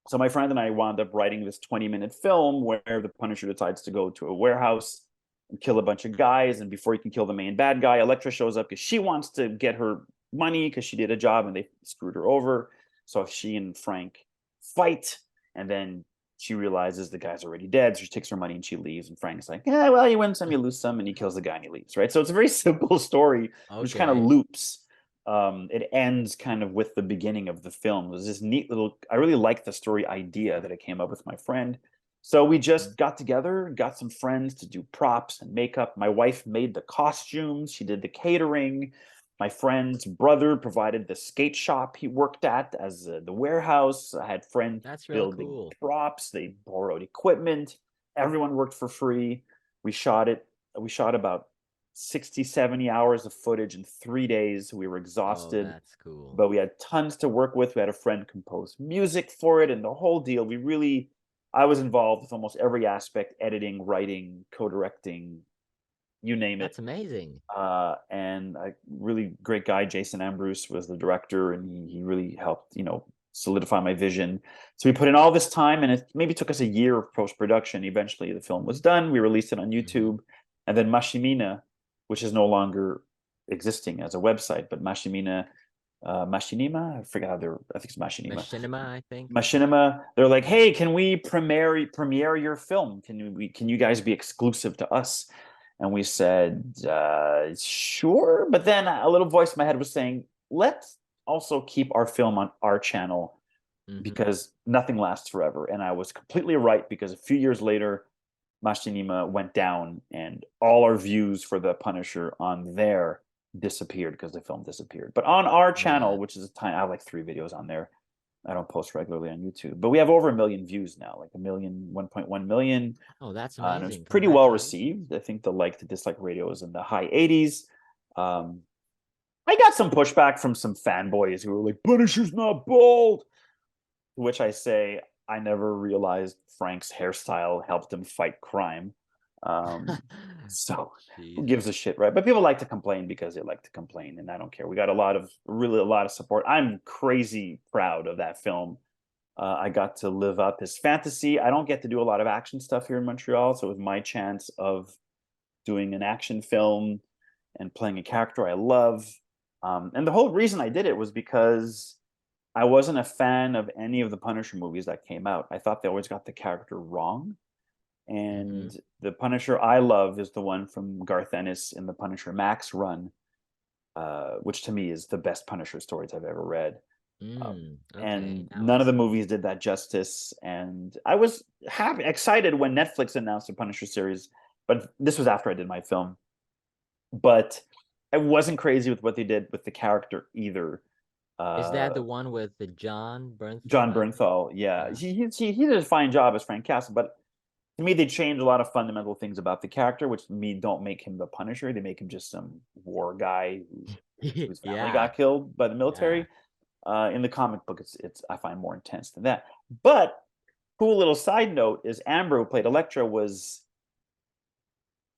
Speaker 1: So my friend and I wound up writing this 20-minute film where the Punisher decides to go to a warehouse and kill a bunch of guys. And before he can kill the main bad guy, Elektra shows up because she wants to get her money because she did a job and they screwed her over. So she and Frank fight, and then she realizes the guy's already dead. So she takes her money and she leaves. And Frank's like, yeah, well, you win some, you lose some, and he kills the guy and he leaves, right? So it's a very simple story, which kind of
Speaker 2: Okay.
Speaker 1: loops. It ends kind of with the beginning of the film. There's this neat little, I really like the story idea that I came up with my friend. So we just got together, got some friends to do props and makeup. My wife made the costumes, she did the catering. My friend's brother provided the skate shop he worked at as the warehouse. I had friends
Speaker 2: That's real
Speaker 1: building
Speaker 2: cool.
Speaker 1: props, they borrowed equipment. Everyone worked for free. We shot it. We shot about 60, 70 hours of footage in 3 days. We were
Speaker 2: Oh,
Speaker 1: exhausted,
Speaker 2: that's cool.
Speaker 1: but we had tons to work with. We had a friend compose music for it and the whole deal. I was involved with almost every aspect: editing, writing, co-directing, you name it.
Speaker 2: That's amazing.
Speaker 1: And a really great guy, Jason Ambrose, was the director, and he really helped, solidify my vision. So we put in all this time, and it maybe took us a year of post-production. Eventually, the film was done. We released it on YouTube, and then Mashimina, which is no longer existing as a website, but Machinima, I forget how I think it's Machinima.
Speaker 2: Machinima, I think.
Speaker 1: Machinima, they're like, hey, can we premiere your film? Can you guys be exclusive to us? And we said, sure. But then a little voice in my head was saying, let's also keep our film on our channel because nothing lasts forever. And I was completely right, because a few years later, Machinima went down and all our views for the Punisher on there disappeared because the film disappeared. But on our channel,
Speaker 2: Yeah.
Speaker 1: which is I have like 3 videos on there. I don't post regularly on YouTube, but we have over 1 million views now, like 1.1 million.
Speaker 2: Oh, that's
Speaker 1: And it was
Speaker 2: amazing.
Speaker 1: pretty well
Speaker 2: Congratulations.
Speaker 1: received. I think the like to dislike ratio is in the high 80s. I got some pushback from some fanboys who were like, Punisher's not bald. To which I say, I never realized Frank's hairstyle helped him fight crime. So who gives a shit, right? But people like to complain because they like to complain, and I don't care. We got really a lot of support. I'm crazy proud of that film. I got to live up his fantasy. I don't get to do a lot of action stuff here in Montreal, so it was my chance of doing an action film and playing a character I love. And the whole reason I did it was because I wasn't a fan of any of the Punisher movies that came out. I thought they always got the character wrong. And the Punisher I love is the one from Garth Ennis in the Punisher Max run, which to me is the best Punisher stories I've ever read.
Speaker 2: Okay,
Speaker 1: And
Speaker 2: now I
Speaker 1: none of the
Speaker 2: see.
Speaker 1: movies did that justice. And I was excited when Netflix announced the Punisher series, but this was after I did my film. But I wasn't crazy with what they did with the character either.
Speaker 2: Is that
Speaker 1: Uh,
Speaker 2: the one with the John
Speaker 1: John
Speaker 2: Bernthal, I think?
Speaker 1: Bernthal, yeah,
Speaker 2: Yeah.
Speaker 1: he did a fine job as Frank Castle, but to to me, they change a lot of fundamental things about the character, which to me don't make him the Punisher. They make him just some war guy whose family
Speaker 2: Yeah,
Speaker 1: got killed by the military. In the comic book, it's I find more intense than that. But cool little side note is Amber, who played Elektra,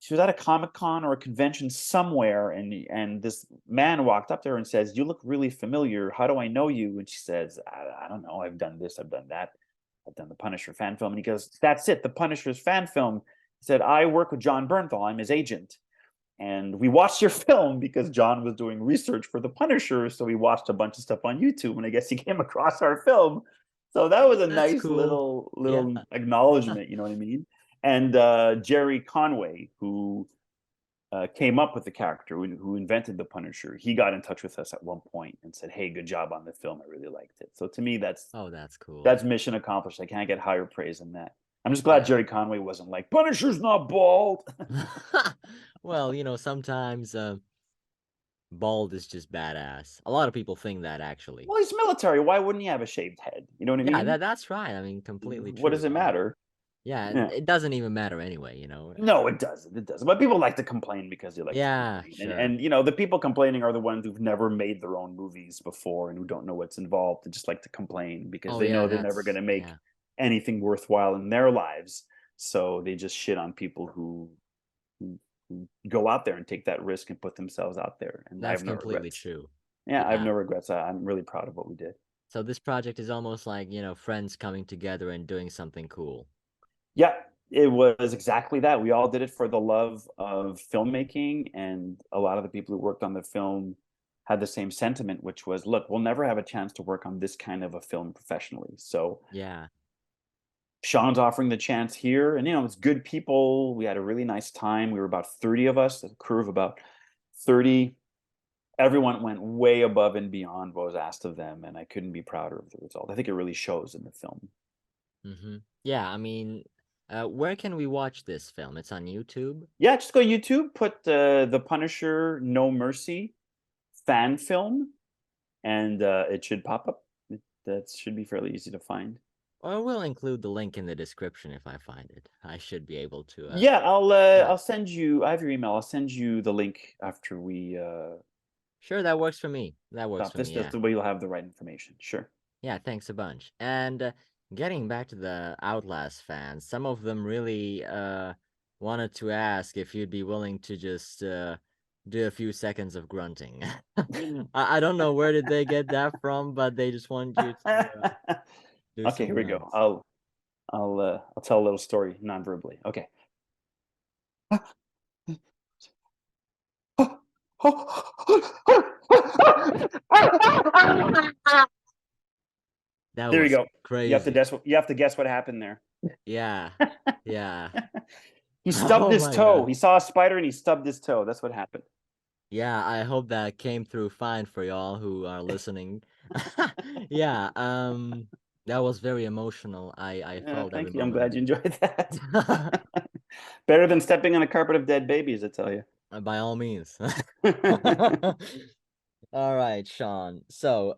Speaker 1: she was at a Comic-Con or a convention somewhere, and this man walked up to her and says, "You look really familiar. How do I know you?" And she says, I don't know. I've done this. I've done that. I've done the Punisher fan film." And he goes, "That's it. The Punisher's fan film." He said, "I work with John Bernthal. I'm his agent. And we watched your film because John was doing research for the Punisher. So we watched a bunch of stuff on YouTube. And I guess he came across our film. So that was a
Speaker 2: that's
Speaker 1: nice
Speaker 2: cool.
Speaker 1: little acknowledgement, you know what I mean? And Jerry Conway, who came up with the character, who invented the Punisher, he got in touch with us at one point and said, "Hey, good job on the film. I really liked it." So to me, that's
Speaker 2: cool.
Speaker 1: That's mission accomplished. I can't get higher praise than that. I'm just glad Jerry Conway wasn't like, "Punisher's not bald."
Speaker 2: Well, sometimes bald is just badass. A lot of people think that, actually.
Speaker 1: Well, he's military. Why wouldn't he have a shaved head? You know what I mean?
Speaker 2: Yeah, that's right. I mean, completely true.
Speaker 1: What does it matter?
Speaker 2: Yeah, it doesn't even matter anyway,
Speaker 1: No, it doesn't. It doesn't. But people like to complain because they like
Speaker 2: Yeah,
Speaker 1: to
Speaker 2: sure.
Speaker 1: And the people complaining are the ones who've never made their own movies before and who don't know what's involved. They just like to complain because they know they're never going to make anything worthwhile in their lives. So they just shit on people who go out there and take that risk and put themselves out there. And
Speaker 2: That's
Speaker 1: I have no
Speaker 2: completely
Speaker 1: regrets.
Speaker 2: true.
Speaker 1: Yeah, I have no regrets. I'm really proud of what we did.
Speaker 2: So this project is almost like, friends coming together and doing something cool.
Speaker 1: Yeah, it was exactly that. We all did it for the love of filmmaking, and a lot of the people who worked on the film had the same sentiment, which was, look, we'll never have a chance to work on this kind of a film professionally. So
Speaker 2: yeah,
Speaker 1: Shawn's offering the chance here, and it's good people. We had a really nice time. We were about 30 of us, a crew of about 30. Everyone went way above and beyond what was asked of them, and I couldn't be prouder of the result. I think it really shows in the film.
Speaker 2: Yeah, I mean, where can we watch this film? It's on YouTube?
Speaker 1: Yeah, just go to YouTube, put The Punisher No Mercy fan film, and it should pop up. That should be fairly easy to find.
Speaker 2: Or we'll include the link in the description if I find it. I should be able to.
Speaker 1: Yeah, I'll send you. I have your email. I'll send you the link after we.
Speaker 2: Sure, that works for me. That works for me.
Speaker 1: That's the way you'll have the right information. Sure.
Speaker 2: Yeah, thanks a bunch. And getting back to the Outlast fans, some of them really wanted to ask if you'd be willing to just do a few seconds of grunting. I don't know where did they get that from, but they just want you to do
Speaker 1: okay, here we go. I'll tell a little story non-verbally. Okay. There we go.
Speaker 2: Crazy.
Speaker 1: You have to guess what happened there.
Speaker 2: Yeah. Yeah.
Speaker 1: He stubbed his toe. God. He saw a spider and he stubbed his toe. That's what happened.
Speaker 2: Yeah, I hope that came through fine for y'all who are listening. Yeah, that was very emotional. I felt that.
Speaker 1: Thank you. I'm glad you enjoyed that. Better than stepping on a carpet of dead babies, I tell you.
Speaker 2: By all means. All right, Shawn. So,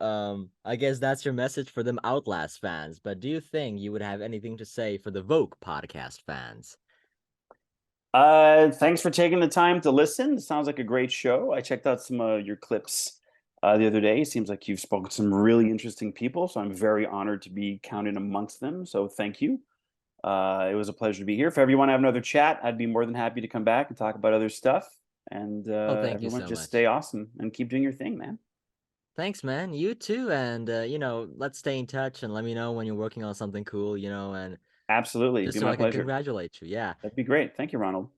Speaker 2: I guess that's your message for them Outlast fans. But do you think you would have anything to say for the VOC Podcast fans?
Speaker 1: Thanks for taking the time to listen. It sounds like a great show. I checked out some of your clips the other day. It seems like you've spoken to some really interesting people, so I'm very honored to be counted amongst them. So thank you. It was a pleasure to be here. If ever you want to have another chat, I'd be more than happy to come back and talk about other stuff. And
Speaker 2: thank you so
Speaker 1: just
Speaker 2: much.
Speaker 1: Stay awesome and keep doing your thing, man.
Speaker 2: Thanks, man. You too. And let's stay in touch and let me know when you're working on something cool, and
Speaker 1: absolutely.
Speaker 2: Just so I can congratulate you. Yeah.
Speaker 1: That'd be great. Thank you, Ronald.